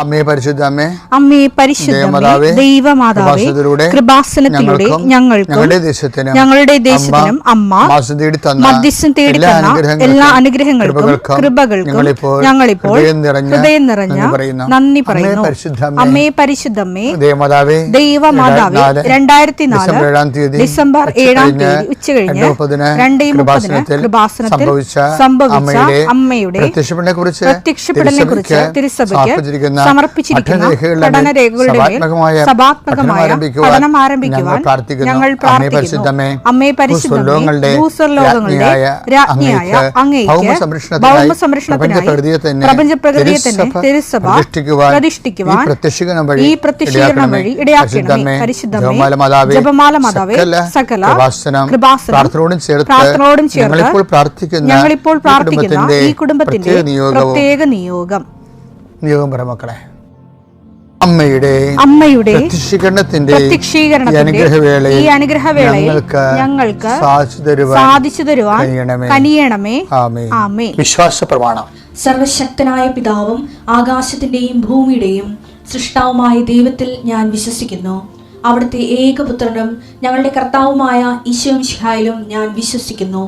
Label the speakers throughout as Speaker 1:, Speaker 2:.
Speaker 1: അമ്മേ പരിശുദ്ധ
Speaker 2: അമ്മേ പരിശുദ്ധ ദൈവമാതാവേ, കൃപാസനത്തിലൂടെ ഞങ്ങൾക്കും ഞങ്ങളുടെ ദേശത്തിനും അമ്മ മധ്യസ്ഥം തേടി തന്ന എല്ലാ അനുഗ്രഹങ്ങൾക്കും കൃപകൾക്കും ഞങ്ങളിപ്പോൾ ഹൃദയം നിറഞ്ഞ നന്ദി പറയുന്നു. അമ്മേ പരിശുദ്ധമ്മേ ദൈവമാതാവേ, 2004 ഡിസംബർ 7 ഉച്ചകഴിഞ്ഞ് 2:30 കൃപാസനത്തിൽ സംഭവിച്ച അമ്മയുടെ പ്രത്യക്ഷപ്പെടലിനെ കുറിച്ച് തിരുസഭയ്ക്ക് സമർപ്പിച്ചിരിക്കുന്ന പഠനരേഖകളുടെ സഭാത്മകമായ പഠനം ആരംഭിക്കുവാൻ ഞങ്ങൾ പ്രാർത്ഥിക്കുന്നു. അമ്മേ പരിശുദ്ധമേ, ഭൂസ്വർലോകങ്ങളുടെ രാജ്ഞിയായ അങ്ങേയ്ക്ക് ഭൗമസംരക്ഷണത്തിനായി പ്രപഞ്ചപ്രകൃതിയെ തന്നെ തിരുസഭ പ്രതിഷ്ഠിക്കുവാൻ ഈ പ്രത്യക്ഷീകരണം വഴി ഇടയാക്കണമേ. പരിശുദ്ധമേ, ജപമാല മാതാവേ, സകല കൃപാസനം പ്രാർത്ഥനയോടും ചേർത്ത് ഞങ്ങളിപ്പോൾ പ്രാർത്ഥിക്കുന്ന ഈ കുടുംബത്തിന്റെ പ്രത്യേക നിയോഗം
Speaker 1: മക്കളെ, അമ്മയുടെ പ്രത്യക്ഷീകരണത്തിന്റെ ഈ അനുഗ്രഹവേളയിൽ ഞങ്ങൾക്ക് സാധിച്ചു തരുവാൻ കനിയണമേ. ആമേൻ. വിശ്വാസ പ്രമാണം.
Speaker 3: സർവശക്തനായ പിതാവും ആകാശത്തിന്റെയും ഭൂമിയുടെയും സൃഷ്ടാവുമായ ദൈവത്തിൽ ഞാൻ വിശ്വസിക്കുന്നു. അവിടുത്തെ ഏകപുത്രനും ഞങ്ങളുടെ കർത്താവുമായ ഈശോമിശിഹായിലും ഞാൻ വിശ്വസിക്കുന്നു.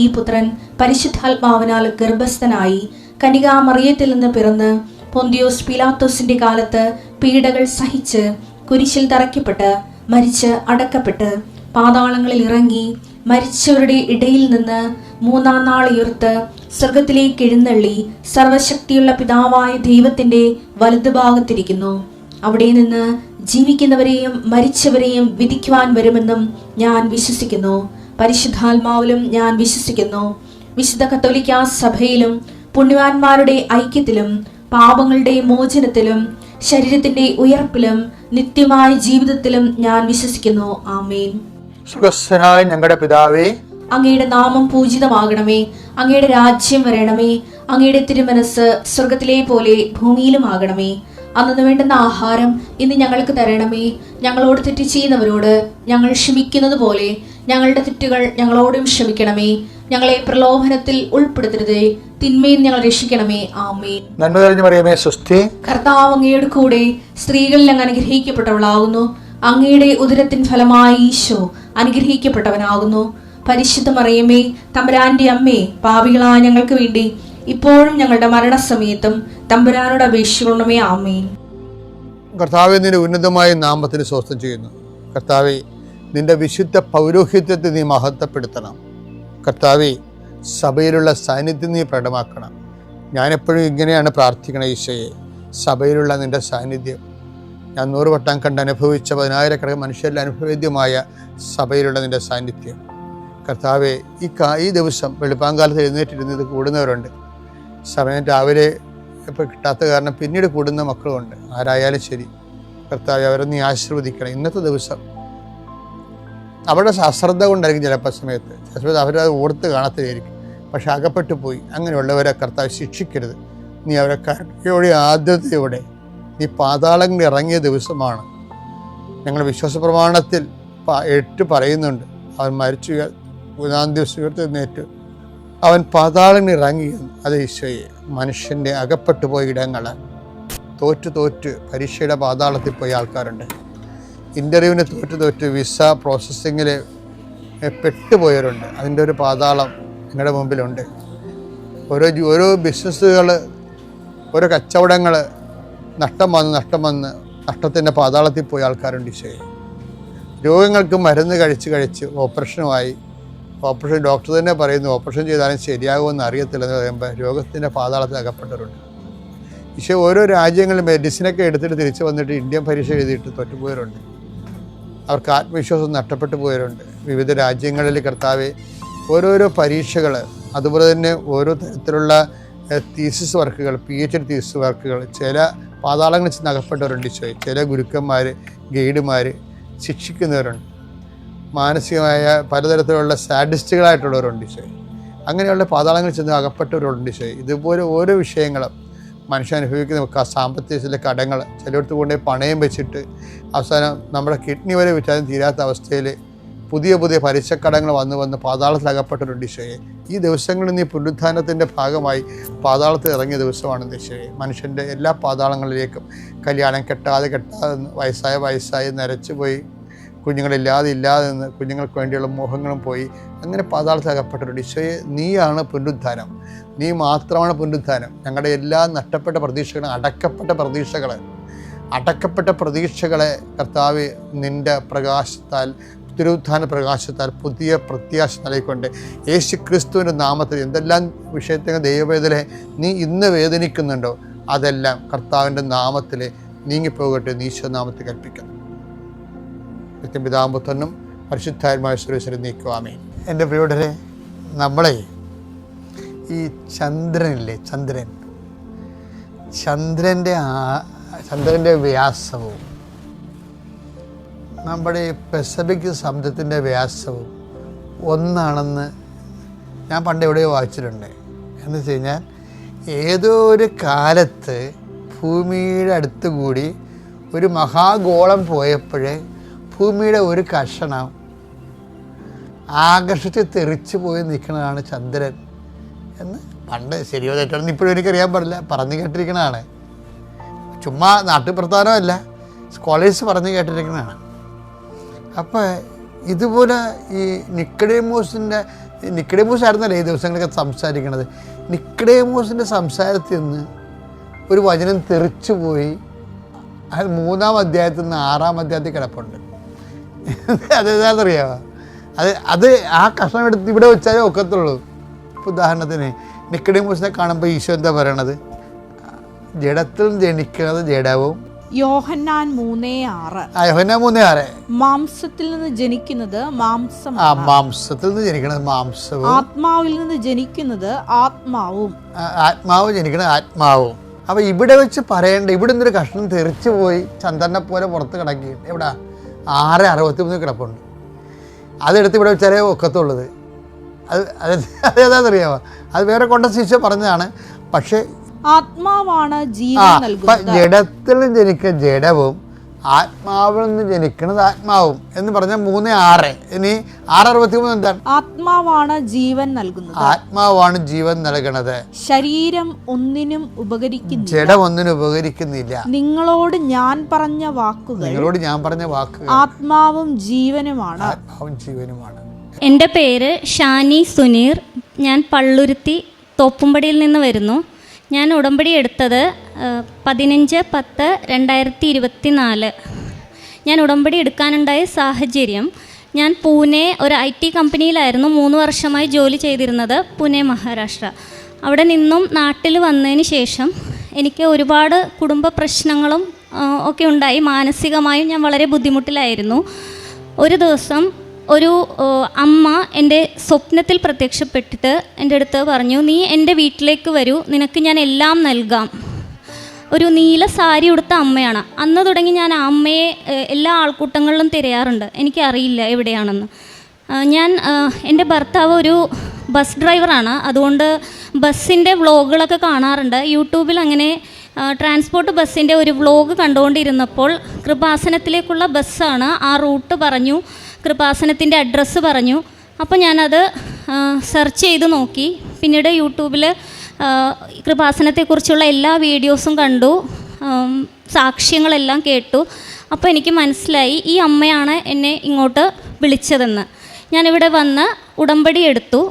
Speaker 3: ഈ പുത്രൻ പരിശുദ്ധാത്മാവിനാൽ ഗർഭസ്ഥനായി കന്യകാമറിയത്തിൽ നിന്ന് പിറന്ന് പൊന്തിയോസ് പീലാത്തോസിന്റെ കാലത്ത് പീഡകൾ സഹിച്ച് കുരിശിൽ തറയ്ക്കപ്പെട്ട് മരിച്ച് അടക്കപ്പെട്ട് പാതാളങ്ങളിൽ ഇറങ്ങി മരിച്ചവരുടെ ഇടയിൽ നിന്ന് 3-ാം നാൾ ഉയർത്ത് സ്വർഗത്തിലേക്ക് എഴുന്നള്ളി സർവശക്തിയുള്ള പിതാവായ ദൈവത്തിന്റെ വലതുഭാഗത്തിരിക്കുന്നു. അവിടെ നിന്ന് ജീവിക്കുന്നവരെയും മരിച്ചവരെയും വിധിക്കുവാൻ വരുമെന്നും ഞാൻ വിശ്വസിക്കുന്നു. പരിശുദ്ധാത്മാവിലും ഞാൻ വിശ്വസിക്കുന്നു. വിശുദ്ധ കത്തോലിക്കാ സഭയിലും പുണ്യവാന്മാരുടെ ഐക്യത്തിലും പാപങ്ങളുടെ മോചനത്തിലും ശരീരത്തിന്റെ ഉയർപ്പിലും നിത്യമായ ജീവിതത്തിലും ഞാൻ വിശ്വസിക്കുന്നു. ആമേൻ.
Speaker 1: സുഖസ്ഥനായ ഞങ്ങളുടെ പിതാവേ,
Speaker 3: അങ്ങയുടെ നാമം പൂജിതമാകണമേ. അങ്ങയുടെ രാജ്യം വരണമേ. അങ്ങയുടെ തിരുമനസ് സ്വർഗത്തിലെ പോലെ ഭൂമിയിലും ആകണമേ. അന്നു വേണ്ടുന്ന ആഹാരം ഇന്ന് ഞങ്ങൾക്ക് തരണമേ. ഞങ്ങളോട് തെറ്റ് ചെയ്യുന്നവരോട് ഞങ്ങൾ ക്ഷമിക്കുന്നത് പോലെ ഞങ്ങളുടെ തെറ്റുകൾ ഞങ്ങളോടും ക്ഷമിക്കണമേ. ഞങ്ങളെ പ്രലോഭനത്തിൽ ഉൾപ്പെടുത്തരുതേ, തിന്മയിൽ ഞങ്ങൾ രക്ഷിക്കണമേ. ആമേൻ.
Speaker 1: നന്മ നിറഞ്ഞ മറിയമേ, സ്വസ്തി.
Speaker 3: കർത്താവ് അങ്ങയുടെ കൂടെ സ്ത്രീകളിൽ അങ്ങ് അനുഗ്രഹിക്കപ്പെട്ടവളാകുന്നു. അങ്ങയുടെ ഉദരത്തിൻ ഫലമായി ഈശോ അനുഗ്രഹിക്കപ്പെട്ടവനാകുന്നു. പരിശുദ്ധ മറിയമേ, തമ്പുരാന്റെ അമ്മേ, പാപികളായ ഞങ്ങൾക്ക് വേണ്ടി ഇപ്പോഴും ഞങ്ങളുടെ മരണസമയത്തും തമ്പുരാനോട് അപേക്ഷിക്കണമേ. ആമേൻ.
Speaker 1: കർത്താവേ, നിന്റെ ഉന്നതമായ നാമത്തിന് സ്വസ്ഥം ചെയ്യുന്നു. കർത്താവേ, നിന്റെ വിശുദ്ധ പൗരോഹിത്യത്തെ നീ മഹത്വപ്പെടുത്തണം. കർത്താവേ, സഭയിലുള്ള സാന്നിധ്യം നീ പ്രകടമാക്കണം. ഞാനെപ്പോഴും ഇങ്ങനെയാണ് പ്രാർത്ഥിക്കണം. ഈശോയെ, സഭയിലുള്ള നിന്റെ സാന്നിധ്യം ഞാൻ 100 വട്ടം കണ്ട് അനുഭവിച്ച 10,000 മനുഷ്യരിൽ അനുഭവേദ്യമായ സഭയിലുള്ള നിന്റെ സാന്നിധ്യം. കർത്താവേ, ഈ ദിവസം വെളുപ്പാങ്കാലത്ത് എഴുന്നേറ്റിരുന്നത് കൂടുന്നവരുണ്ട്. സമയം രാവിലെ ഇപ്പോൾ കിട്ടാത്ത കാരണം പിന്നീട് കൂടുന്ന മക്കളുമുണ്ട്. ആരായാലും ശരി കർത്താവേ, അവരെ നീ ആശീർവദിക്കണം. ഇന്നത്തെ ദിവസം അവരുടെ അശ്രദ്ധ കൊണ്ടായിരിക്കും ചിലപ്പോൾ സമയത്ത് അവരത് ഓർത്ത് കാണത്തില്ലായിരിക്കും. പക്ഷെ അകപ്പെട്ടു പോയി. അങ്ങനെയുള്ളവരെ കർത്താവ് ശിക്ഷിക്കരുത്. നീ അവരെ കരുണയോടെ ആദ്യതയോടെ നീ പാതാളങ്ങളിൽ ഇറങ്ങിയ ദിവസമാണ്. ഞങ്ങൾ വിശ്വാസ പ്രമാണത്തിൽ 8 പറയുന്നുണ്ട്. അവൻ മരിച്ചു 3-ാം ദിവസം ഉയർത്തെഴുന്നേറ്റ് അവൻ പാതാളങ്ങളിൽ ഇറങ്ങിയെന്ന്. അത് ഈശോയെ, മനുഷ്യൻ്റെ അകപ്പെട്ടു പോയ ഇടങ്ങൾ തോറ്റ് പരീക്ഷയുടെ പാതാളത്തിൽ പോയ ആൾക്കാരുണ്ട്. ഇൻ്റർവ്യൂവിന് തോറ്റ് വിസ പ്രോസസ്സിങ്ങിൽ പെട്ടുപോയവരുണ്ട്. അതിൻ്റെ ഒരു പാതാളം നിങ്ങളുടെ മുമ്പിലുണ്ട്. ഓരോ ബിസിനസ്സുകൾ, ഓരോ കച്ചവടങ്ങൾ നഷ്ടം വന്ന് നഷ്ടത്തിൻ്റെ പാതാളത്തിൽ പോയ ആൾക്കാരുണ്ട്. ഈശോയെ, രോഗങ്ങൾക്ക് മരുന്ന് കഴിച്ച് ഓപ്പറേഷൻ ഡോക്ടർ തന്നെ പറയുന്നു ഓപ്പറേഷൻ ചെയ്താലും ശരിയാകുമെന്ന് അറിയത്തില്ലെന്ന് പറയുമ്പോൾ രോഗത്തിൻ്റെ പാതാളത്തിൽ അകപ്പെട്ടവരുണ്ട്. ഈശോ, ഓരോ രാജ്യങ്ങളിൽ മെഡിസിനൊക്കെ എടുത്തിട്ട് തിരിച്ച് വന്നിട്ട് ഇന്ത്യൻ പരീക്ഷ എഴുതിയിട്ട് തോറ്റുപോയവരുണ്ട്. അവർക്ക് ആത്മവിശ്വാസം നഷ്ടപ്പെട്ടു പോയവരുണ്ട്. വിവിധ രാജ്യങ്ങളിൽ കർത്താവെ, ഓരോരോ പരീക്ഷകൾ, അതുപോലെ തന്നെ ഓരോ തരത്തിലുള്ള തീസിസ് വർക്കുകൾ, PhD തീസിസ് വർക്കുകൾ, ചില പാതാളങ്ങളിൽ ചെന്ന് അകപ്പെട്ടവരുണ്ട്. ഈശോയെ, ചില ഗുരുക്കന്മാർ, ഗൈഡുമാർ ശിക്ഷിക്കുന്നവരുണ്ട്. മാനസികമായ പലതരത്തിലുള്ള സാഡിസ്റ്റുകളായിട്ടുള്ളവരുണ്ട്. ഈശോയെ, അങ്ങനെയുള്ള പാതാളങ്ങളിൽ ചെന്ന് അകപ്പെട്ടവരുണ്ട്. ഈശോയെ, ഇതുപോലെ ഓരോ വിഷയങ്ങളും മനുഷ്യൻ അനുഭവിക്കുന്ന സാമ്പത്തിക ചില കടങ്ങൾ, ചിലയിടത്ത് കൊണ്ടുപോയി പണയം വെച്ചിട്ട് അവസാനം നമ്മുടെ കിഡ്നി വരെ വിറ്റാലും തീരാത്ത അവസ്ഥയിൽ പുതിയ പുതിയ പലിശക്കടങ്ങൾ വന്ന് പാതാളത്തിലകപ്പെട്ടൊരു ഈശോയെ, ഈ ദിവസങ്ങളിൽ നീ പുനരുത്ഥാനത്തിൻ്റെ ഭാഗമായി പാതാളത്തിൽ ഇറങ്ങിയ ദിവസമാണ് ഈശോയെ. മനുഷ്യൻ്റെ എല്ലാ പാതാളങ്ങളിലേക്കും കല്യാണം കെട്ടാതെ വയസ്സായി നരച്ചു പോയി, കുഞ്ഞുങ്ങളില്ലാതെ നിന്ന് കുഞ്ഞുങ്ങൾക്ക് വേണ്ടിയുള്ള മോഹങ്ങളും പോയി, അങ്ങനെ പാതാളത്തിലകപ്പെട്ടൊരു ഈശോയെ, നീയാണ് പുനരുത്ഥാനം, നീ മാത്രമാണ് പുനരുത്ഥാനം. ഞങ്ങളുടെ എല്ലാ നഷ്ടപ്പെട്ട പ്രതീക്ഷകളും അടക്കപ്പെട്ട പ്രതീക്ഷകളെ കർത്താവ് നിൻ്റെ പ്രകാശത്താൽ, തിരുവുത്ഥാന പ്രകാശത്താൽ പുതിയ പ്രത്യാശ നൽകിക്കൊണ്ട് യേശു ക്രിസ്തുവിൻ്റെ നാമത്തിൽ എന്തെല്ലാം വിഷയത്തിന് ദൈവവേദനെ നീ ഇന്ന് വേദനിക്കുന്നുണ്ടോ അതെല്ലാം കർത്താവിൻ്റെ നാമത്തിൽ നീങ്ങിപ്പോകട്ടെ എന്ന് ഈശോ നാമത്തിൽ കൽപ്പിക്കുന്നു. പിതാമ്പുത്രനും പരിശുദ്ധാത്മാവുമായ സർവ്വേശ്വരൻ നീക്കുവാമേ. എൻ്റെ പ്രിയരെ, നമ്മളെ ഈ ചന്ദ്രനില്ലേ, ചന്ദ്രൻ്റെ വ്യാസവും നമ്മുടെ ഈ പസഫിക് സമുദ്രത്തിൻ്റെ വ്യാസവും ഒന്നാണെന്ന് ഞാൻ പണ്ട് എവിടെയോ വായിച്ചിട്ടുണ്ട്. എന്ന് വെച്ച് കഴിഞ്ഞാൽ ഏതോ ഒരു കാലത്ത് ഭൂമിയുടെ അടുത്ത് കൂടി ഒരു മഹാഗോളം പോയപ്പോഴേ ഭൂമിയുടെ ഒരു കഷണം ആകർഷിച്ച് തെറിച്ച് പോയി നിൽക്കുന്നതാണ് ചന്ദ്രൻ എന്ന് പണ്ട് ശരിയോ തെറ്റാണെന്ന് ഇപ്പോഴും എനിക്കറിയാൻ പാടില്ല, പറഞ്ഞു കേട്ടിരിക്കുന്നതാണ്. ചുമ്മാ നാട്ടുപ്രധാനമല്ല, സ്കോളേഴ്സ് പറഞ്ഞു കേട്ടിരിക്കുന്നതാണ്. അപ്പോൾ ഇതുപോലെ ഈ നിക്കഡേമോസ് ആയിരുന്നല്ലേ ഈ ദിവസങ്ങളൊക്കെ സംസാരിക്കണത്. നിക്കഡേമോസിൻ്റെ സംസാരത്തിൽ നിന്ന് ഒരു വചനം തെറിച്ചു പോയി. അത് 3-ാം അധ്യായത്തിൽ നിന്ന് 6-ാം അധ്യായത്തിൽ കിടപ്പുണ്ട്. അതെന്താണെന്നറിയാമോ? അത് ആ കഷ്ണം എടുത്ത് ഇവിടെ വെച്ചാലേ ഒക്കത്തുള്ളൂ. ഉദാഹരണത്തിന് നിക്കഡേമോസിനെ കാണുമ്പോൾ ഈശോ എന്താ പറയണത്? ജഡത്തിൽ ജനിക്കുന്നത് ജഡവും,
Speaker 2: യോഹന്നാൻ 3:6 മാംസത്തിൽ നിന്ന് ജനിക്കുന്നത് മാംസമാണ്,
Speaker 1: മാംസത്തിൽ നിന്ന് ജനിക്കുന്നത് മാംസവും,
Speaker 2: ആത്മാവിൽ നിന്ന് ജനിക്കുന്നത് ആത്മാവും,
Speaker 1: ആത്മാവ് ജനിക്കുന്നത് ആത്മാവും. അപ്പോൾ ഇവിടെ വെച്ച് പറയേണ്ട, ഇവിടെ നിന്നൊരു കഷ്ണം തെറിച്ചു പോയി ചന്ദ്രനെ പോലെ പുറത്ത് കിടക്കുകയും എവിടെ 6:63 കിടപ്പുണ്ട്. അതെടുത്ത് ഇവിടെ വെച്ചാലേ ഒക്കത്തുള്ളത്. അതേതാണെന്നറിയാമോ? അത് വേറെ കോണ്ടക്സ്റ്റ് പറഞ്ഞതാണ്. പക്ഷേ
Speaker 2: ആത്മാവാണ് ജീവൻ നൽകുന്നത്.
Speaker 1: ജഡത്തിൽ നിന്ന് ജനിക്കുന്ന ജഡവും ആത്മാവിൽ നിന്ന് ജനിക്കുന്നത് ആത്മാവും എന്ന് പറഞ്ഞാൽ 3:6. ഇനി 6:63 എന്താണ്?
Speaker 2: ആത്മാവാണ് ജീവൻ നൽകുന്നത്.
Speaker 1: ആത്മാവാണ് ജീവൻ നൽകുന്നത്.
Speaker 2: ശരീരം ഒന്നിനും ഉപകരിക്കുന്നില്ല,
Speaker 1: ജഡം ഒന്നിനും ഉപകരിക്കുന്നില്ല.
Speaker 2: നിങ്ങളോട് ഞാൻ പറഞ്ഞ വാക്കുകൾ ആത്മാവും ജീവനുമാണ്.
Speaker 4: എൻ്റെ പേര് ഷാനി സുനീർ. ഞാൻ പള്ളുരുത്തി തോപ്പുംപടിയിൽ നിന്ന് വരുന്നു. ഞാൻ ഉടമ്പടി എടുത്തത് 15/10/2024. ഞാൻ ഉടമ്പടി എടുക്കാനുണ്ടായ സാഹചര്യം, ഞാൻ പൂനെ ഒരു IT കമ്പനിയിലായിരുന്നു 3 വർഷമായി ജോലി ചെയ്തിരുന്നത്, പൂനെ മഹാരാഷ്ട്ര. അവിടെ നിന്നും നാട്ടിൽ വന്നതിന് ശേഷം എനിക്ക് ഒരുപാട് കുടുംബ പ്രശ്നങ്ങളും ഒക്കെ ഉണ്ടായി. മാനസികമായും ഞാൻ വളരെ ബുദ്ധിമുട്ടിലായിരുന്നു. ഒരു ദിവസം ഒരു അമ്മ എൻ്റെ സ്വപ്നത്തിൽ പ്രത്യക്ഷപ്പെട്ടിട്ട് എൻ്റെ അടുത്ത് പറഞ്ഞു, നീ എൻ്റെ വീട്ടിലേക്ക് വരൂ, നിനക്ക് ഞാൻ എല്ലാം നൽകാം. ഒരു നീല സാരി ഉടുത്ത അമ്മയാണ്. അന്ന് തുടങ്ങി ഞാൻ ആ അമ്മയെ എല്ലാ ആൾക്കൂട്ടങ്ങളിലും തിരയാറുണ്ട്, എനിക്കറിയില്ല എവിടെയാണെന്ന്. എൻ്റെ ഭർത്താവ് ഒരു ബസ് ഡ്രൈവറാണ്, അതുകൊണ്ട് ബസ്സിൻ്റെ വ്ളോഗുകളൊക്കെ കാണാറുണ്ട്. യൂട്യൂബിൽ അങ്ങനെ ട്രാൻസ്പോർട്ട് ബസ്സിൻ്റെ ഒരു വ്ളോഗ് കണ്ടുകൊണ്ടിരുന്നപ്പോൾ കൃപാസനത്തിലേക്കുള്ള ബസ്സാണ്. ആ റൂട്ട് പറഞ്ഞു, കൃപാസനത്തിൻ്റെ അഡ്രസ്സ് പറഞ്ഞു. അപ്പോൾ ഞാനത് സെർച്ച് ചെയ്ത് നോക്കി. പിന്നീട് യൂട്യൂബിൽ കൃപാസനത്തെക്കുറിച്ചുള്ള എല്ലാ വീഡിയോസും കണ്ടു, സാക്ഷ്യങ്ങളെല്ലാം കേട്ടു. അപ്പോൾ എനിക്ക് മനസ്സിലായി ഈ അമ്മയാണ് എന്നെ ഇങ്ങോട്ട് വിളിച്ചതെന്ന്. ഞാനിവിടെ വന്ന് ഉടമ്പടി എടുത്ത്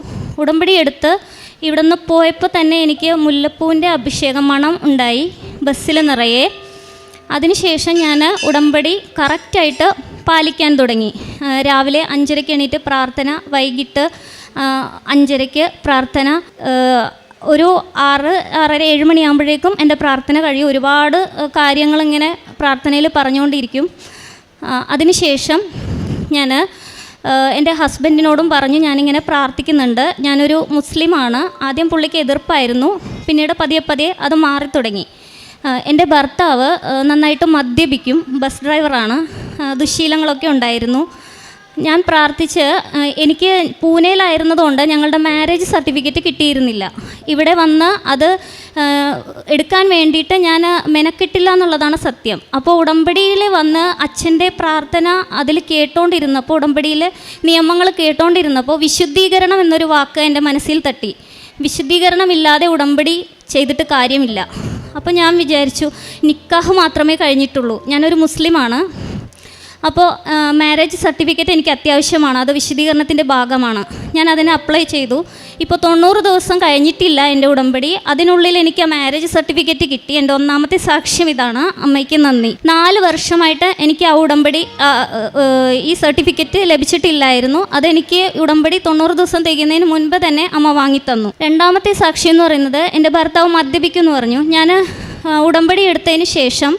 Speaker 4: ഇവിടെ നിന്ന് പോയപ്പോൾ തന്നെ എനിക്ക് മുല്ലപ്പൂവിൻ്റെ അഭിഷേകം മണം ഉണ്ടായി ബസ്സിൽ നിറയെ. അതിനുശേഷം ഞാൻ ഉടമ്പടി കറക്റ്റായിട്ട് പാലിക്കാൻ തുടങ്ങി. രാവിലെ 5:30 എണീറ്റ് പ്രാർത്ഥന, വൈകിട്ട് 5:30 പ്രാർത്ഥന, ഒരു 6-6:30-7 മണിയാകുമ്പോഴേക്കും എൻ്റെ പ്രാർത്ഥന കഴിയും. ഒരുപാട് കാര്യങ്ങളിങ്ങനെ പ്രാർത്ഥനയിൽ പറഞ്ഞുകൊണ്ടിരിക്കും. അതിനുശേഷം ഞാൻ എൻ്റെ ഹസ്ബൻഡിനോടും പറഞ്ഞു, ഞാനിങ്ങനെ പ്രാർത്ഥിക്കുന്നുണ്ട്. ഞാനൊരു മുസ്ലിമാണ്. ആദ്യം പുള്ളിക്ക് എതിർപ്പായിരുന്നു, പിന്നീട് പതിയെ അത് മാറി തുടങ്ങി. എൻ്റെ ഭർത്താവ് നന്നായിട്ട് മദ്യപിക്കും, ബസ് ഡ്രൈവറാണ്, ദുശ്ശീലങ്ങളൊക്കെ ഉണ്ടായിരുന്നു. ഞാൻ പ്രാർത്ഥിച്ച് എനിക്ക് പൂനെയിലായിരുന്നതുകൊണ്ട് ഞങ്ങളുടെ മാരേജ് സർട്ടിഫിക്കറ്റ് കിട്ടിയിരുന്നില്ല. ഇവിടെ വന്ന് അത് എടുക്കാൻ വേണ്ടിയിട്ട് ഞാൻ മെനക്കെട്ടില്ല എന്നുള്ളതാണ് സത്യം. അപ്പോൾ ഉടമ്പടിയിൽ വന്ന് അച്ഛൻ്റെ പ്രാർത്ഥന അതിൽ കേട്ടോണ്ടിരുന്നപ്പോൾ, ഉടമ്പടിയിലെ നിയമങ്ങൾ കേട്ടോണ്ടിരുന്നപ്പോൾ വിശുദ്ധീകരണം എന്നൊരു വാക്ക് എൻ്റെ മനസ്സിൽ തട്ടി. വിശുദ്ധീകരണമില്ലാതെ ഉടമ്പടി ചെയ്തിട്ട് കാര്യമില്ല. അപ്പോൾ ഞാൻ വിചാരിച്ചു നിക്കാഹ് മാത്രമേ കഴിഞ്ഞിട്ടുള്ളൂ, ഞാനൊരു മുസ്ലിമാണ്, അപ്പോൾ മാരേജ് സർട്ടിഫിക്കറ്റ് എനിക്ക് അത്യാവശ്യമാണ്, അത് വിശദീകരണത്തിൻ്റെ ഭാഗമാണ്. ഞാൻ അതിനെ അപ്ലൈ ചെയ്തു. ഇപ്പോൾ 90 ദിവസം കഴിഞ്ഞിട്ടില്ല എൻ്റെ ഉടമ്പടി. അതിനുള്ളിൽ എനിക്ക് ആ മാരേജ് സർട്ടിഫിക്കറ്റ് കിട്ടി. എൻ്റെ ഒന്നാമത്തെ സാക്ഷ്യം ഇതാണ്. അമ്മയ്ക്ക് നന്ദി. 4 വർഷമായിട്ട് എനിക്ക് ആ ഉടമ്പടി ഈ സർട്ടിഫിക്കറ്റ് ലഭിച്ചിട്ടില്ലായിരുന്നു. അതെനിക്ക് ഉടമ്പടി 90 ദിവസം തികയുന്നതിന് മുൻപ് തന്നെ അമ്മ വാങ്ങിത്തന്നു. രണ്ടാമത്തെ സാക്ഷ്യം എന്ന് പറയുന്നത്, എൻ്റെ ഭർത്താവ് മദ്യപിക്കുമെന്ന് പറഞ്ഞു. ഞാൻ ഉടമ്പടി എടുത്തതിന് ശേഷം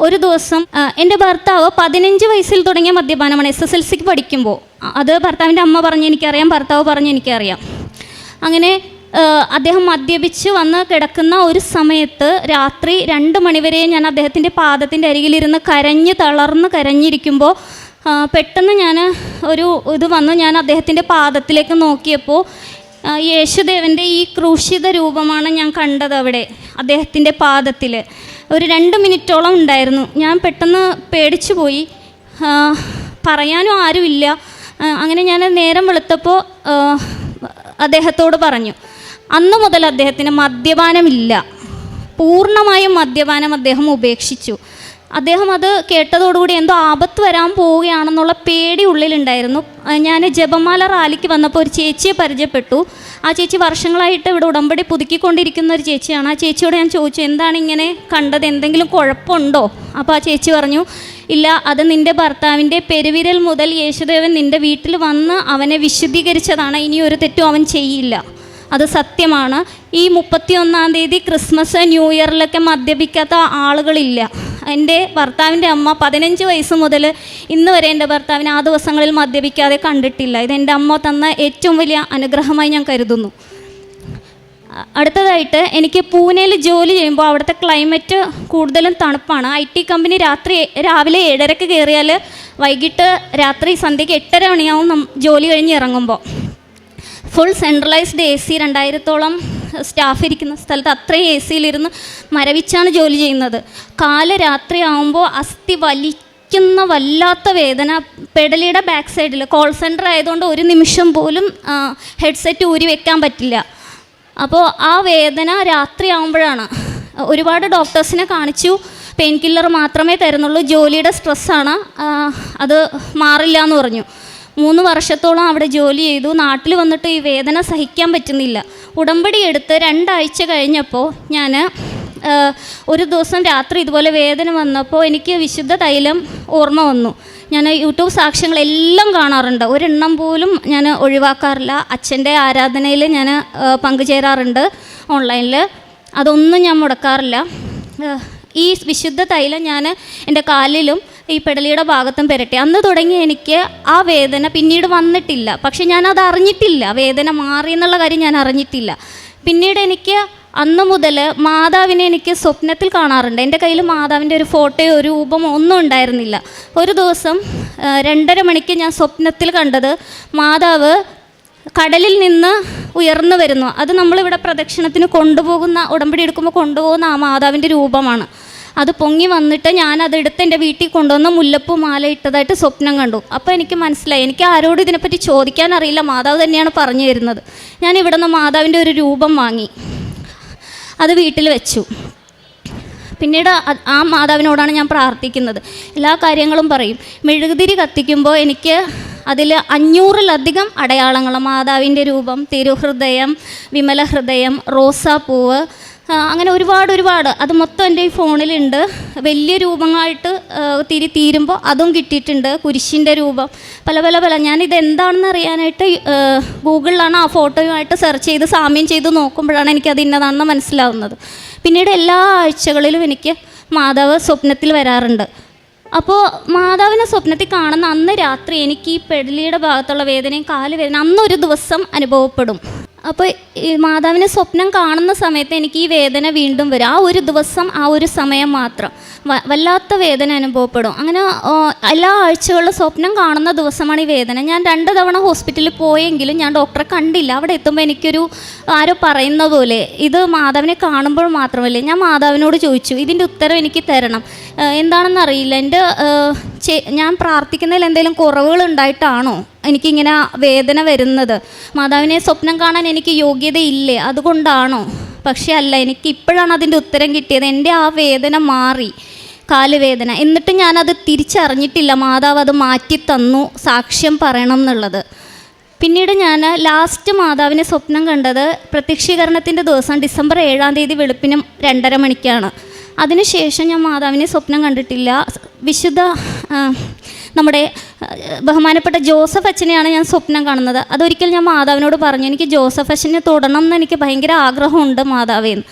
Speaker 4: ഒരു ദിവസം എൻ്റെ ഭർത്താവ് 15 വയസ്സിൽ തുടങ്ങിയ മദ്യപാനമാണ്. SSLCക്ക് പഠിക്കുമ്പോൾ. അത് ഭർത്താവിൻ്റെ അമ്മ പറഞ്ഞ് എനിക്കറിയാം, ഭർത്താവ് പറഞ്ഞ് എനിക്കറിയാം. അങ്ങനെ അദ്ദേഹം മദ്യപിച്ച് വന്ന് കിടക്കുന്ന ഒരു സമയത്ത് രാത്രി 2 മണിവരെ ഞാൻ അദ്ദേഹത്തിൻ്റെ പാദത്തിൻ്റെ അരികിലിരുന്ന് തളർന്ന് കരഞ്ഞിരിക്കുമ്പോൾ പെട്ടെന്ന് ഞാൻ ഞാൻ അദ്ദേഹത്തിൻ്റെ പാദത്തിലേക്ക് നോക്കിയപ്പോൾ യേശുദേവൻ്റെ ഈ ക്രൂശിത രൂപമാണ് ഞാൻ കണ്ടത് അവിടെ അദ്ദേഹത്തിൻ്റെ പാദത്തിൽ. ഒരു 2 മിനിറ്റോളം ഉണ്ടായിരുന്നു. ഞാൻ പെട്ടെന്ന് പേടിച്ചു പോയി. പറയാനും ആരുമില്ല. അങ്ങനെ ഞാൻ നേരം വെളുത്തപ്പോൾ അദ്ദേഹത്തോട് പറഞ്ഞു. അന്ന് മുതൽ അദ്ദേഹത്തിന് മദ്യപാനമില്ല. പൂർണ്ണമായും മദ്യപാനം അദ്ദേഹം ഉപേക്ഷിച്ചു. അദ്ദേഹം അത് കേട്ടതോടുകൂടി എന്തോ ആപത്ത് വരാൻ പോവുകയാണെന്നുള്ള പേടി ഉള്ളിലുണ്ടായിരുന്നു. ഞാൻ ജപമാല റാലിക്ക് വന്നപ്പോൾ ഒരു ചേച്ചിയെ പരിചയപ്പെട്ടു. ആ ചേച്ചി വർഷങ്ങളായിട്ട് ഇവിടെ ഉടമ്പടി പുതുക്കിക്കൊണ്ടിരിക്കുന്ന ഒരു ചേച്ചിയാണ്. ആ ചേച്ചിയോട് ഞാൻ ചോദിച്ചു, എന്താണ് ഇങ്ങനെ കണ്ടത്, എന്തെങ്കിലും കുഴപ്പമുണ്ടോ? അപ്പോൾ ആ ചേച്ചി പറഞ്ഞു, ഇല്ല, അത് നിൻ്റെ ഭർത്താവിൻ്റെ പെരുവിരൽ മുതൽ യേശുദേവൻ നിൻ്റെ വീട്ടിൽ വന്ന് അവനെ വിശുദ്ധീകരിച്ചതാണ്. ഇനി ഒരു തെറ്റും അവൻ ചെയ്യില്ല. അത് സത്യമാണ്. ഈ 31-ാം തീയതി ക്രിസ്മസ് ന്യൂ ഇയറിലൊക്കെ മദ്യപിക്കാത്ത ആളുകളില്ല. എൻ്റെ ഭർത്താവിൻ്റെ അമ്മ 15 വയസ്സ് മുതൽ ഇന്ന് വരെ എൻ്റെ ഭർത്താവിനെ ആ ദിവസങ്ങളിൽ മദ്യപിക്കാതെ കണ്ടിട്ടില്ല. ഇതെൻ്റെ അമ്മ തന്ന ഏറ്റവും വലിയ അനുഗ്രഹമായി ഞാൻ കരുതുന്നു. അടുത്തതായിട്ട്, എനിക്ക് പൂനെയിൽ ജോലി ചെയ്യുമ്പോൾ അവിടുത്തെ ക്ലൈമറ്റ് കൂടുതലും തണുപ്പാണ്. IT കമ്പനി രാവിലെ 7:30 കയറിയാൽ വൈകിട്ട് സന്ധ്യയ്ക്ക് 8:30 മണിയാവും ജോലി കഴിഞ്ഞ് ഇറങ്ങുമ്പോൾ. ഫുൾ സെൻട്രലൈസ്ഡ് AC, 2000-ഓളം സ്റ്റാഫ് ഇരിക്കുന്ന സ്ഥലത്ത് അത്രയും AC-യിലിരുന്ന് മരവിച്ചാണ് ജോലി ചെയ്യുന്നത്. രാത്രി ആകുമ്പോൾ അസ്ഥി വലിക്കുന്ന വല്ലാത്ത വേദന. പെടലിയുടെ ബാക്ക് സൈഡിൽ കോൾ സെൻറ്റർ ആയതുകൊണ്ട് ഒരു നിമിഷം പോലും ഹെഡ്സെറ്റ് ഊരി വെക്കാൻ പറ്റില്ല. അപ്പോൾ ആ വേദന രാത്രി ആകുമ്പോഴാണ്. ഒരുപാട് ഡോക്ടേഴ്സിനെ കാണിച്ചു, പെയിൻ കില്ലർ മാത്രമേ തരുന്നുള്ളൂ, ജോലിയുടെ സ്ട്രെസ്സാണ്, അത് മാറില്ല എന്ന് പറഞ്ഞു. 3 വർഷത്തോളം അവിടെ ജോലി ചെയ്തു. നാട്ടിൽ വന്നിട്ട് ഈ വേദന സഹിക്കാൻ പറ്റുന്നില്ല. ഉടമ്പടി എടുത്ത് 2 ആഴ്ച കഴിഞ്ഞപ്പോൾ ഞാൻ ഒരു ദിവസം രാത്രി ഇതുപോലെ വേദന വന്നപ്പോൾ എനിക്ക് വിശുദ്ധ തൈലം ഓർമ്മ വന്നു. ഞാൻ യൂട്യൂബ് സാക്ഷ്യങ്ങളെല്ലാം കാണാറുണ്ട്, ഒരെണ്ണം പോലും ഞാൻ ഒഴിവാക്കാറില്ല. അച്ഛൻ്റെ ആരാധനയിൽ ഞാൻ പങ്കുചേരാറുണ്ട് ഓൺലൈനിൽ, അതൊന്നും ഞാൻ മുടക്കാറില്ല. ഈ വിശുദ്ധ തൈലം ഞാൻ എൻ്റെ കാലിലും ഈ പെടലിയുടെ ഭാഗത്തും പുരട്ടി. അന്ന് തുടങ്ങി എനിക്ക് ആ വേദന പിന്നീട് വന്നിട്ടില്ല. പക്ഷെ ഞാനത് അറിഞ്ഞിട്ടില്ല, വേദന മാറി എന്നുള്ള കാര്യം ഞാൻ അറിഞ്ഞിട്ടില്ല. പിന്നീട് എനിക്ക് അന്ന് മുതൽ മാതാവിനെ എനിക്ക് സ്വപ്നത്തിൽ കാണാറുണ്ട്. എൻ്റെ കയ്യിൽ മാതാവിൻ്റെ ഒരു ഫോട്ടോയോ ഒരു രൂപമോ ഒന്നും ഉണ്ടായിരുന്നില്ല. ഒരു ദിവസം 2:30 മണിക്ക് ഞാൻ സ്വപ്നത്തിൽ കണ്ടത് മാതാവ് കടലിൽ നിന്ന് ഉയർന്നു വരുന്നു. അത് നമ്മളിവിടെ പ്രദക്ഷിണത്തിന് കൊണ്ടുപോകുന്ന, ഉടമ്പടി എടുക്കുമ്പോൾ കൊണ്ടുപോകുന്ന ആ മാതാവിൻ്റെ രൂപമാണ്. അത് പൊങ്ങി വന്നിട്ട് ഞാനതെടുത്ത് എൻ്റെ വീട്ടിൽ കൊണ്ടുവന്ന് മുല്ലപ്പൂ മാല ഇട്ടതായിട്ട് സ്വപ്നം കണ്ടു. അപ്പോൾ എനിക്ക് മനസ്സിലായി, എനിക്ക് ആരോടും ഇതിനെപ്പറ്റി ചോദിക്കാൻ അറിയില്ല, മാതാവ് തന്നെയാണ് പറഞ്ഞു തരുന്നത്. ഞാൻ ഇവിടെ നിന്ന് മാതാവിൻ്റെ ഒരു രൂപം വാങ്ങി, അത് വീട്ടിൽ വെച്ചു. പിന്നീട് ആ മാതാവിനോടാണ് ഞാൻ പ്രാർത്ഥിക്കുന്നത്, എല്ലാ കാര്യങ്ങളും പറയും. മെഴുകുതിരി കത്തിക്കുമ്പോൾ എനിക്ക് അതിൽ 500-ലധികം അടയാളങ്ങൾ, മാതാവിൻ്റെ രൂപം, തിരുഹൃദയം, വിമല ഹൃദയം, റോസാപ്പൂവ്, അങ്ങനെ ഒരുപാട്. അത് മൊത്തം എൻ്റെ ഈ ഫോണിലുണ്ട്. വലിയ രൂപങ്ങളായിട്ട് തീരുമ്പോൾ അതും കിട്ടിയിട്ടുണ്ട്. കുരിശിൻ്റെ രൂപം, പല. ഞാനിത് എന്താണെന്ന് അറിയാനായിട്ട് ഗൂഗിളിലാണ് ആ ഫോട്ടോയുമായിട്ട് സെർച്ച് ചെയ്ത് സാമ്യം ചെയ്ത് നോക്കുമ്പോഴാണ് എനിക്കത് ഇന്നതാണെന്ന് മനസ്സിലാവുന്നത്. പിന്നീട് എല്ലാ ആഴ്ചകളിലും എനിക്ക് മാതാവ് സ്വപ്നത്തിൽ വരാറുണ്ട്. അപ്പോൾ മാതാവിനെ സ്വപ്നത്തിൽ കാണുന്ന അന്ന് രാത്രി എനിക്ക് ഈ പെടലിയുടെ ഭാഗത്തുള്ള വേദനയും കാല് വേദന അന്നൊരു ദിവസം അനുഭവപ്പെടും. അപ്പോൾ ഈ മാതാവിനെ സ്വപ്നം കാണുന്ന സമയത്ത് എനിക്ക് ഈ വേദന വീണ്ടും വരും. ആ ഒരു ദിവസം, ആ ഒരു സമയം മാത്രം വല്ലാത്ത വേദന അനുഭവപ്പെടും. അങ്ങനെ എല്ലാ ആഴ്ചകളിലും സ്വപ്നം കാണുന്ന ദിവസമാണ് ഈ വേദന. ഞാൻ 2 തവണ ഹോസ്പിറ്റലിൽ പോയെങ്കിലും ഞാൻ ഡോക്ടറെ കണ്ടില്ല. അവിടെ എത്തുമ്പോൾ എനിക്കൊരു ആരോ പറയുന്ന പോലെ ഇത് മാതാവിനെ കാണുമ്പോൾ മാത്രമല്ലേ. ഞാൻ മാതാവിനോട് ചോദിച്ചു, ഇതിൻ്റെ ഉത്തരം എനിക്ക് തരണം. എന്താണെന്ന് അറിയില്ല, ഞാൻ പ്രാർത്ഥിക്കുന്നതിൽ എന്തെങ്കിലും കുറവുകൾ ഉണ്ടായിട്ടാണോ എനിക്കിങ്ങനെ വേദന വരുന്നത്? മാതാവിനെ സ്വപ്നം കാണാൻ എനിക്ക് യോഗ്യതയില്ലേ, അതുകൊണ്ടാണോ? പക്ഷേ അല്ല, എനിക്ക് ഇപ്പോഴാണ് അതിൻ്റെ ഉത്തരം കിട്ടിയത്. എൻ്റെ ആ വേദന മാറി, കാലുവേദന. എന്നിട്ട് ഞാനത് തിരിച്ചറിഞ്ഞിട്ടില്ല. മാതാവ് അത് മാറ്റി തന്നു, സാക്ഷ്യം പറയണം എന്നുള്ളത്. പിന്നീട് ഞാൻ ലാസ്റ്റ് മാതാവിനെ സ്വപ്നം കണ്ടത് പ്രത്യക്ഷീകരണത്തിൻ്റെ ദിവസം ഡിസംബർ 7-ാം തീയതി വെളുപ്പിനും 2:30 മണിക്കാണ്. അതിനുശേഷം ഞാൻ മാതാവിനെ സ്വപ്നം കണ്ടിട്ടില്ല. വിശുദ്ധ നമ്മുടെ ബഹുമാനപ്പെട്ട ജോസഫ് അച്ഛനെയാണ് ഞാൻ സ്വപ്നം കാണുന്നത്. അതൊരിക്കൽ ഞാൻ മാതാവിനോട് പറഞ്ഞു, എനിക്ക് ജോസഫ് അച്ഛനെ തൊടണം എന്ന് എനിക്ക് ഭയങ്കര ആഗ്രഹമുണ്ട് മാതാവേന്ന്.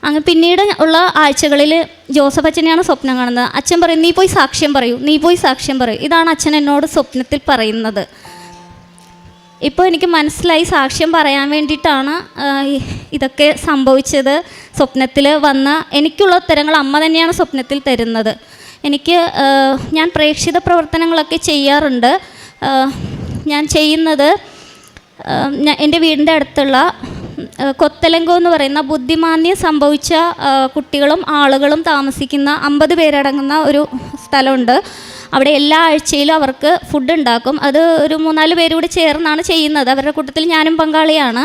Speaker 4: അങ്ങ് പിന്നീട് ഉള്ള ആഴ്ചകളിൽ ജോസഫ് അച്ഛനെയാണ് സ്വപ്നം കാണുന്നത്. അച്ഛൻ പറയും, നീ പോയി സാക്ഷ്യം പറയൂ, നീ പോയി സാക്ഷ്യം പറയൂ. ഇതാണ് അച്ഛൻ എന്നോട് സ്വപ്നത്തിൽ പറയുന്നത്. ഇപ്പോൾ എനിക്ക് മനസ്സിലായി, സാക്ഷ്യം പറയാൻ വേണ്ടിയിട്ടാണ് ഇതൊക്കെ സംഭവിച്ചത്. സ്വപ്നത്തിൽ വന്ന എനിക്കുള്ള ഉത്തരങ്ങൾ അമ്മ തന്നെയാണ് സ്വപ്നത്തിൽ തരുന്നത്. ഞാൻ പ്രേക്ഷിത പ്രവർത്തനങ്ങളൊക്കെ ചെയ്യാറുണ്ട്. ഞാൻ ചെയ്യുന്നത് എൻ്റെ വീടിൻ്റെ അടുത്തുള്ള കൊത്തലങ്കോ എന്ന് പറയുന്ന ബുദ്ധിമാന്യം സംഭവിച്ച കുട്ടികളും ആളുകളും താമസിക്കുന്ന 50 പേരടങ്ങുന്ന ഒരു സ്ഥലമുണ്ട്. അവിടെ എല്ലാ ആഴ്ചയിലും അവർക്ക് ഫുഡ് ഉണ്ടാക്കും. അത് ഒരു 3-4 പേര് കൂടി ചേർന്നാണ് ചെയ്യുന്നത്. അവരുടെ കൂട്ടത്തിൽ ഞാനും പങ്കാളിയാണ്.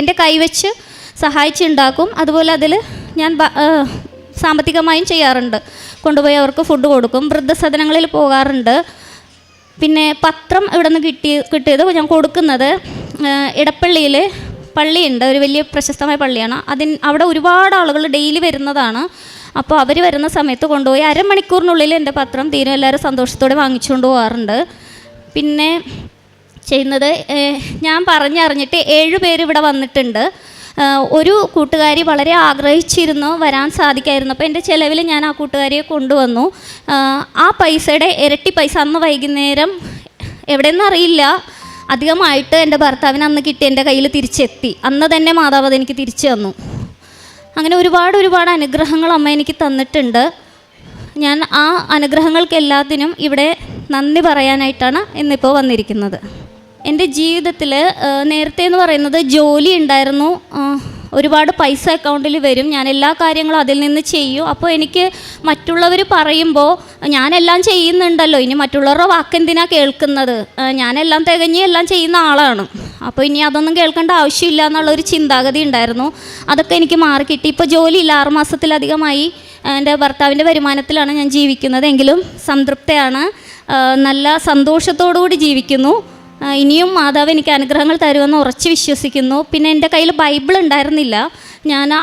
Speaker 4: എൻ്റെ കൈവച്ച് സഹായിച്ചുണ്ടാക്കും. അതുപോലെ അതിൽ ഞാൻ സാമ്പത്തികമായും ചെയ്യാറുണ്ട്. കൊണ്ടുപോയി അവർക്ക് ഫുഡ് കൊടുക്കും. വൃദ്ധസദനങ്ങളിൽ പോകാറുണ്ട്. പിന്നെ പത്രം ഇവിടെ നിന്ന് കിട്ടിയത് ഞാൻ കൊടുക്കുന്നത് ഇടപ്പള്ളിയിൽ പള്ളിയുണ്ട്, ഒരു വലിയ പ്രശസ്തമായ പള്ളിയാണ്. അവിടെ ഒരുപാട് ആളുകൾ ഡെയിലി വരുന്നതാണ്. അപ്പോൾ അവർ വരുന്ന സമയത്ത് കൊണ്ടുപോയി അരമണിക്കൂറിനുള്ളിൽ എൻ്റെ പത്രം തീരും. എല്ലാവരും സന്തോഷത്തോടെ വാങ്ങിച്ചുകൊണ്ട് പോകാറുണ്ട്. പിന്നെ ചെയ്യുന്നത്, ഞാൻ പറഞ്ഞറിഞ്ഞിട്ട് 7 പേര് ഇവിടെ വന്നിട്ടുണ്ട്. ഒരു കൂട്ടുകാരി വളരെ ആഗ്രഹിച്ചിരുന്നു, വരാൻ സാധിക്കായിരുന്നു. അപ്പോൾ എൻ്റെ ചിലവിൽ ഞാൻ ആ കൂട്ടുകാരിയെ കൊണ്ടുവന്നു. ആ പൈസയുടെ ഇരട്ടി പൈസ അന്ന് വൈകുന്നേരം എവിടെയെന്ന് അറിയില്ല, അധികമായിട്ട് എൻ്റെ ഭർത്താവിന് അന്ന് കിട്ടി എൻ്റെ കയ്യിൽ തിരിച്ചെത്തി. അന്ന് തന്നെ മാതാവ് അതെനിക്ക് തിരിച്ചു തന്നു. അങ്ങനെ ഒരുപാട് അനുഗ്രഹങ്ങൾ അമ്മ എനിക്ക് തന്നിട്ടുണ്ട്. ഞാൻ ആ അനുഗ്രഹങ്ങൾക്ക് എല്ലാത്തിനും ഇവിടെ നന്ദി പറയാനായിട്ടാണ് ഇന്നിപ്പോൾ വന്നിരിക്കുന്നത്. എൻ്റെ ജീവിതത്തിൽ നേരത്തെ എന്ന് പറയുന്നത് ജോലി ഉണ്ടായിരുന്നു, ഒരുപാട് പൈസ അക്കൗണ്ടിൽ വരും, ഞാൻ എല്ലാ കാര്യങ്ങളും അതിൽ നിന്ന് ചെയ്യും. അപ്പോൾ എനിക്ക് മറ്റുള്ളവർ പറയുമ്പോൾ ഞാനെല്ലാം ചെയ്യുന്നുണ്ടല്ലോ, ഇനി മറ്റുള്ളവരുടെ വാക്കെന്തിനാ കേൾക്കുന്നത്, ഞാനെല്ലാം തികഞ്ഞ് എല്ലാം ചെയ്യുന്ന ആളാണ്, അപ്പോൾ ഇനി അതൊന്നും കേൾക്കേണ്ട ആവശ്യമില്ല എന്നുള്ളൊരു ചിന്താഗതി ഉണ്ടായിരുന്നു. അതൊക്കെ എനിക്ക് മാറിക്കിട്ടി. ഇപ്പോൾ ജോലിയില്ല, 6 മാസത്തിലധികമായി എൻ്റെ ഭർത്താവിൻ്റെ വരുമാനത്തിലാണ് ഞാൻ ജീവിക്കുന്നത്. എങ്കിലും സംതൃപ്തയാണ്, നല്ല സന്തോഷത്തോടുകൂടി ജീവിക്കുന്നു. ഇനിയും മാതാവ് എനിക്ക് അനുഗ്രഹങ്ങൾ തരുമെന്ന് ഉറച്ച് വിശ്വസിക്കുന്നു. പിന്നെ എൻ്റെ കയ്യിൽ ബൈബിൾ ഉണ്ടായിരുന്നില്ല,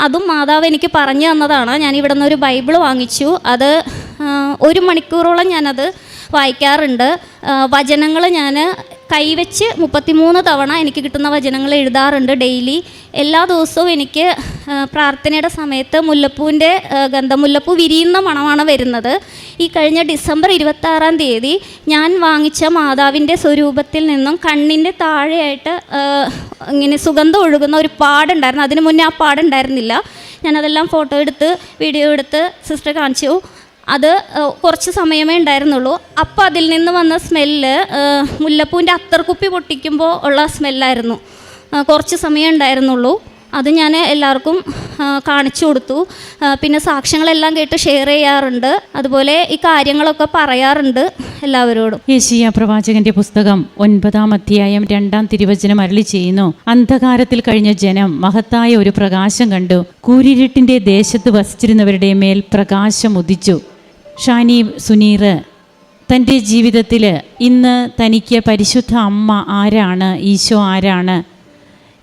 Speaker 4: അതും മാതാവ് എനിക്ക് പറഞ്ഞു തന്നതാണ്. ഞാൻ ഇവിടെ നിന്നൊരു ബൈബിൾ വാങ്ങിച്ചു. അത് 1 മണിക്കൂറോളം ഞാനത് വായിക്കാറുണ്ട്. വചനങ്ങൾ ഞാൻ കൈവച്ച് 33 തവണ എനിക്ക് കിട്ടുന്ന വചനങ്ങൾ എഴുതാറുണ്ട് ഡെയിലി. എല്ലാ ദിവസവും എനിക്ക് പ്രാർത്ഥനയുടെ സമയത്ത് മുല്ലപ്പൂവിൻ്റെ ഗന്ധം, മുല്ലപ്പൂ വിരിയുന്ന മണമാണ് വരുന്നത്. ഈ കഴിഞ്ഞ ഡിസംബർ 26-ാം തീയതി ഞാൻ വാങ്ങിച്ച മാതാവിൻ്റെ സ്വരൂപത്തിൽ നിന്നും കണ്ണിൻ്റെ താഴെയായിട്ട് ഇങ്ങനെ സുഗന്ധം ഒഴുകുന്ന ഒരു പാടുണ്ടായിരുന്നു. അതിന് മുന്നേ ആ പാടുണ്ടായിരുന്നില്ല. ഞാനതെല്ലാം ഫോട്ടോ എടുത്ത് വീഡിയോ എടുത്ത് സിസ്റ്റർ കാണിച്ചു. അത് കുറച്ച് സമയമേ ഉണ്ടായിരുന്നുള്ളൂ. അപ്പോൾ അതിൽ നിന്ന് വന്ന സ്മെല്ല് മുല്ലപ്പൂവിൻ്റെ അത്തർക്കുപ്പി പൊട്ടിക്കുമ്പോൾ ഉള്ള സ്മെല്ലായിരുന്നു. കുറച്ച് സമയം ഉണ്ടായിരുന്നുള്ളൂ. അത് ഞാൻ എല്ലാവർക്കും കാണിച്ചു കൊടുത്തു. പിന്നെ സാക്ഷ്യങ്ങളെല്ലാം കേട്ട് ഷെയർ ചെയ്യാറുണ്ട്. അതുപോലെ ഈ കാര്യങ്ങളൊക്കെ പറയാറുണ്ട് എല്ലാവരോടും.
Speaker 5: യെശയ്യാ പ്രവാചകന്റെ പുസ്തകം 9-ാം അധ്യായം 2-ാം തിരുവചനം അരുളി ചെയ്യുന്നു, അന്ധകാരത്തിൽ കഴിഞ്ഞ ജനം മഹത്തായ ഒരു പ്രകാശം കണ്ടു, കൂരിരുട്ടിൻ്റെ ദേശത്ത് വസിച്ചിരുന്നവരുടെ മേൽ പ്രകാശം ഉദിച്ചു. ഷാനി സുനീർ തൻ്റെ ജീവിതത്തിൽ ഇന്ന് തനിക്ക് പരിശുദ്ധ അമ്മ ആരാണ്, ഈശോ ആരാണ്,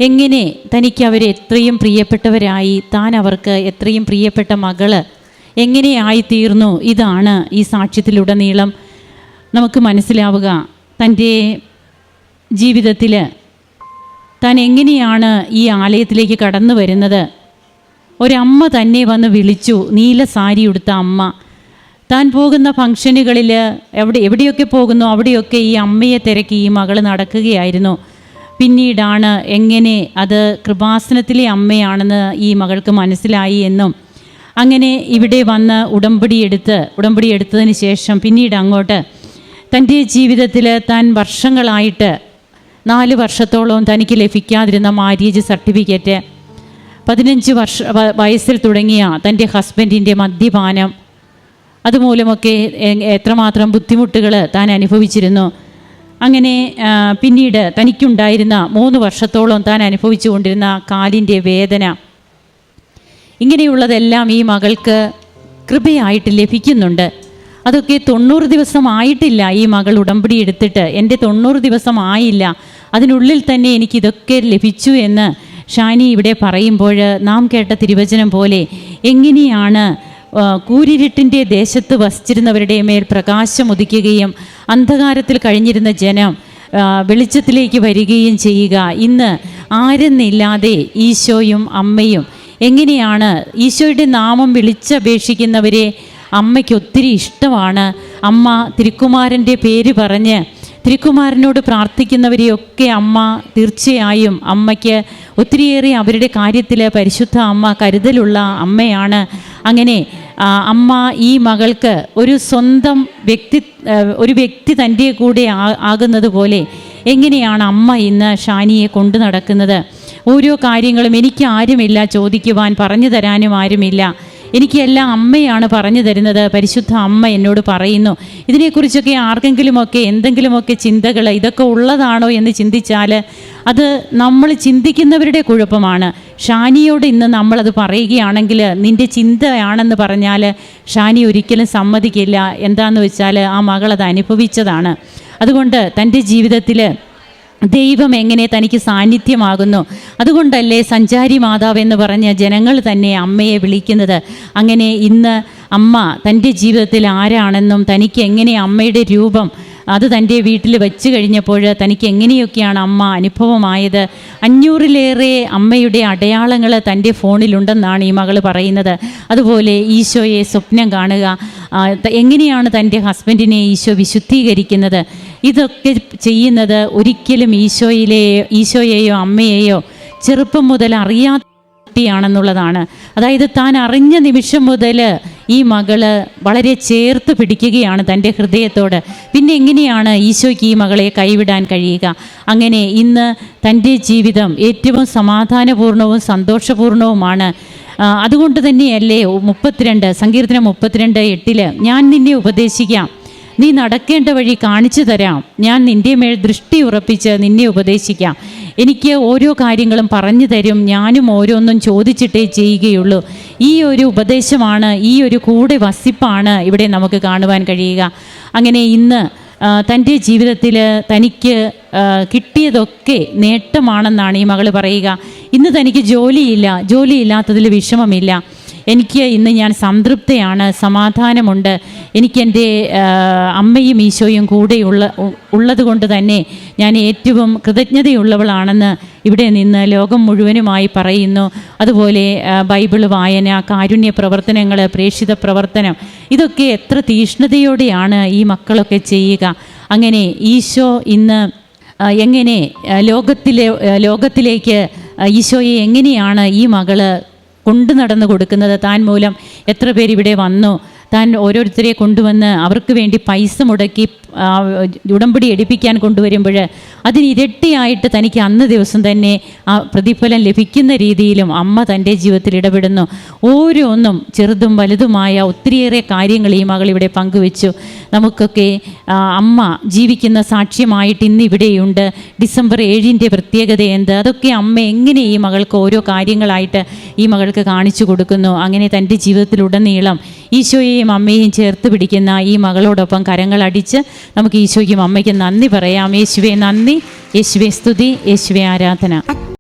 Speaker 5: എങ്ങനെ തനിക്ക് അവർ എത്രയും പ്രിയപ്പെട്ടവരായി, താൻ അവർക്ക് എത്രയും പ്രിയപ്പെട്ട മകള് എങ്ങനെയായിത്തീർന്നു, ഇതാണ് ഈ സാക്ഷ്യത്തിലുടനീളം നമുക്ക് മനസ്സിലാവുക. തൻ്റെ ജീവിതത്തിൽ താൻ എങ്ങനെയാണ് ഈ ആലയത്തിലേക്ക് കടന്നു വരുന്നത്. ഒരമ്മ തന്നെ വന്ന് വിളിച്ചു, നീല സാരി ഉടുത്ത അമ്മ. താൻ പോകുന്ന ഫംഗ്ഷനുകളിൽ എവിടെയൊക്കെ പോകുന്നു അവിടെയൊക്കെ ഈ അമ്മയെ തിരക്കി ഈ മകൾ നടക്കുകയായിരുന്നു. പിന്നീടാണ് എങ്ങനെ അത് കൃപാസനത്തിലെ അമ്മയാണെന്ന് ഈ മകൾക്ക് മനസ്സിലായി എന്നും അങ്ങനെ ഇവിടെ വന്ന് ഉടമ്പടി എടുത്തതിന് ശേഷം പിന്നീട് അങ്ങോട്ട് തൻ്റെ ജീവിതത്തിൽ താൻ വർഷങ്ങളായിട്ട് 4 വർഷത്തോളം തനിക്ക് ലഭിക്കാതിരുന്ന മാര്യേജ് സർട്ടിഫിക്കറ്റ്, 15 വയസ്സിൽ തുടങ്ങിയ തൻ്റെ ഹസ്ബൻഡിൻ്റെ മദ്യപാനം, അതുമൂലമൊക്കെ എത്രമാത്രം ബുദ്ധിമുട്ടുകൾ താൻ അനുഭവിച്ചിരുന്നു. അങ്ങനെ പിന്നീട് തനിക്കുണ്ടായിരുന്ന 3 വർഷത്തോളം താൻ അനുഭവിച്ചു കൊണ്ടിരുന്ന കാലിൻ്റെ വേദന, ഇങ്ങനെയുള്ളതെല്ലാം ഈ മകൾക്ക് കൃപയായിട്ട് ലഭിക്കുന്നുണ്ട്. അതൊക്കെ 90 ദിവസം ആയിട്ടില്ല ഈ മകൾ ഉടമ്പടി എടുത്തിട്ട്. എൻ്റെ 90 ദിവസം ആയില്ല, അതിനുള്ളിൽ തന്നെ എനിക്കിതൊക്കെ ലഭിച്ചു എന്ന് ഷാനി ഇവിടെ പറയുമ്പോൾ നാം കേട്ട തിരുവചനം പോലെ എങ്ങനെയാണ് കൂരിരുട്ടിൻ്റെ ദേശത്ത് വസിച്ചിരുന്നവരുടെ മേൽ പ്രകാശം ഉദിക്കുകയും അന്ധകാരത്തിൽ കഴിഞ്ഞിരുന്ന ജനം വെളിച്ചത്തിലേക്ക് വരികയും ചെയ്യുക. ഇന്ന് ആരെന്നില്ലാതെ ഈശോയും അമ്മയും എങ്ങനെയാണ് ഈശോയുടെ നാമം വിളിച്ചപേക്ഷിക്കുന്നവരെ അമ്മയ്ക്ക് ഒത്തിരി ഇഷ്ടമാണ്. അമ്മ തിരുക്കുമാരൻ്റെ പേര് പറഞ്ഞ് തിരുക്കുമാരനോട് പ്രാർത്ഥിക്കുന്നവരെയൊക്കെ അമ്മ തീർച്ചയായും അമ്മയ്ക്ക് ഒത്തിരിയേറെ അവരുടെ കാര്യത്തിൽ പരിശുദ്ധ അമ്മ കരുതലുള്ള അമ്മയാണ്. അങ്ങനെ അമ്മ ഈ മകൾക്ക് ഒരു സ്വന്തം വ്യക്തി തൻ്റെ കൂടെ ആകുന്നത് പോലെ എങ്ങനെയാണ് അമ്മ ഇന്ന് ഷാനിയെ കൊണ്ടു നടക്കുന്നത്. ഓരോ കാര്യങ്ങളും എനിക്ക് ആരുമില്ല ചോദിക്കുവാൻ, പറഞ്ഞു തരാനും ആരുമില്ല, എനിക്കെല്ലാം അമ്മയാണ് പറഞ്ഞു തരുന്നത്. പരിശുദ്ധ അമ്മ എന്നോട് പറയുന്നു. ഇതിനെക്കുറിച്ചൊക്കെ ആർക്കെങ്കിലുമൊക്കെ എന്തെങ്കിലുമൊക്കെ ചിന്തകൾ ഇതൊക്കെ ഉള്ളതാണോ എന്ന് ചിന്തിച്ചാൽ അത് നമ്മൾ ചിന്തിക്കുന്നവരുടെ കുഴപ്പമാണ്. ഷാനിയോട് ഇന്ന് നമ്മളത് പറയുകയാണെങ്കിൽ നിൻ്റെ ചിന്തയാണെന്ന് പറഞ്ഞാൽ ഷാനി ഒരിക്കലും സമ്മതിക്കില്ല. എന്താണെന്ന് വെച്ചാൽ ആ മകളത് അനുഭവിച്ചതാണ്. അതുകൊണ്ട് തൻ്റെ ജീവിതത്തിൽ ദൈവം എങ്ങനെ തനിക്ക് സാന്നിധ്യമാകുന്നു, അതുകൊണ്ടല്ലേ സഞ്ചാരി മാതാവ് എന്ന് പറഞ്ഞ ജനങ്ങൾ തന്നെ അമ്മയെ വിളിക്കുന്നത്. അങ്ങനെ ഇന്ന് അമ്മ തൻ്റെ ജീവിതത്തിൽ ആരാണെന്നും തനിക്ക് എങ്ങനെ അമ്മയുടെ രൂപം അത് തൻ്റെ വീട്ടിൽ വെച്ച് കഴിഞ്ഞപ്പോൾ തനിക്ക് എങ്ങനെയൊക്കെയാണ് അമ്മ അനുഭവമായത്. 500-ലേറെ അമ്മയുടെ അടയാളങ്ങൾ തൻ്റെ ഫോണിലുണ്ടെന്നാണ് ഈ മകൾ പറയുന്നത്. അതുപോലെ ഈശോയെ സ്വപ്നം കാണുക, എങ്ങനെയാണ് തൻ്റെ ഹസ്ബൻഡിനെ ഈശോ വിശുദ്ധീകരിക്കുന്നത്, ഇതൊക്കെ ചെയ്യുന്നത് ഒരിക്കലും ഈശോയെയോ അമ്മയെയോ ചെറുപ്പം മുതൽ അറിയാത്ത ാണെന്നുള്ളതാണ്. അതായത് താൻ അറിഞ്ഞ നിമിഷം മുതൽ ഈ മകള് വളരെ ചേർത്ത് പിടിക്കുകയാണ് തൻ്റെ ഹൃദയത്തോട്. പിന്നെ എങ്ങനെയാണ് ഈശോയ്ക്ക് ഈ മകളെ കൈവിടാൻ കഴിയുക? അങ്ങനെ ഇന്ന് തൻ്റെ ജീവിതം ഏറ്റവും സമാധാനപൂർണവും സന്തോഷപൂർണവുമാണ്. അതുകൊണ്ട് തന്നെയല്ലേ സങ്കീർത്തനം 32:8 ഞാൻ നിന്നെ ഉപദേശിക്കാം, നീ നടക്കേണ്ട വഴി കാണിച്ചു തരാം, ഞാൻ നിൻ്റെ മേൽ ദൃഷ്ടി ഉറപ്പിച്ച് നിന്നെ ഉപദേശിക്കാം. എനിക്ക് ഓരോ കാര്യങ്ങളും പറഞ്ഞു തരും, ഞാനും ഓരോന്നും ചോദിച്ചിട്ടേ ചെയ്യുകയുള്ളൂ. ഈ ഒരു ഉപദേശമാണ്, ഈ ഒരു കൂടെ വസിപ്പാണ് ഇവിടെ നമുക്ക് കാണുവാൻ കഴിയുക. അങ്ങനെ ഇന്ന് തൻ്റെ ജീവിതത്തിൽ തനിക്ക് കിട്ടിയതൊക്കെ നേട്ടമാണെന്നാണ് ഈ മകൾ പറയുക. ഇന്ന് തനിക്ക് ജോലിയില്ലാത്തതിൽ വിഷമമില്ല. എനിക്ക് ഇന്ന് ഞാൻ സംതൃപ്തയാണ്, സമാധാനമുണ്ട്. എനിക്കെൻ്റെ അമ്മയും ഈശോയും കൂടെ ഉള്ളത് കൊണ്ട് തന്നെ ഞാൻ ഏറ്റവും കൃതജ്ഞതയുള്ളവളാണെന്ന് ഇവിടെ നിന്ന് ലോകം മുഴുവനുമായി പറയുന്നു. അതുപോലെ ബൈബിൾ വായന, കാരുണ്യ പ്രവർത്തനങ്ങൾ, പ്രേക്ഷിത പ്രവർത്തനം, ഇതൊക്കെ എത്ര തീഷ്ണതയോടെയാണ് ഈ മക്കളൊക്കെ ചെയ്യുക. അങ്ങനെ ഈശോ ഇന്ന് എങ്ങനെ ലോകത്തിലേക്ക് ഈശോയെ എങ്ങനെയാണ് ഈ മകള് കൊണ്ടു നടന്നു കൊടുക്കുന്നത്. താൻ മൂലം എത്ര പേരിവിടെ വന്നു, താൻ ഓരോരുത്തരെ കൊണ്ടുവന്ന് അവർക്ക് വേണ്ടി പൈസ മുടക്കി ഉടമ്പടി എടുപ്പിക്കാൻ കൊണ്ടുവരുമ്പോൾ അതിന് ഇരട്ടിയായിട്ട് തനിക്ക് അന്ന് ദിവസം തന്നെ ആ പ്രതിഫലം ലഭിക്കുന്ന രീതിയിലും അമ്മ തൻ്റെ ജീവിതത്തിൽ ഇടപെടുന്നു. ഓരോന്നും ചെറുതും വലുതുമായ ഒത്തിരിയേറെ കാര്യങ്ങൾ ഈ മകൾ ഇവിടെ പങ്കുവെച്ചു. നമുക്കൊക്കെ അമ്മ ജീവിക്കുന്ന സാക്ഷ്യമായിട്ട് ഇന്നിവിടെയുണ്ട്. ഡിസംബർ 7 പ്രത്യേകത എന്ത്, അതൊക്കെ അമ്മ എങ്ങനെ ഈ മകൾക്ക് ഓരോ കാര്യങ്ങളായിട്ട് ഈ മകൾക്ക് കാണിച്ചു കൊടുക്കുന്നു. അങ്ങനെ തൻ്റെ ജീവിതത്തിലുടനീളം ഈശോയെയും അമ്മയെയും ചേർത്ത് പിടിക്കുന്ന ഈ മകളോടൊപ്പം കരങ്ങളടിച്ച് നമുക്ക് ഈശോയ്ക്കും അമ്മയ്ക്കും നന്ദി പറയാം. യേശുവേ നന്ദി, യേശുവേ സ്തുതി, യേശുവേ ആരാധന.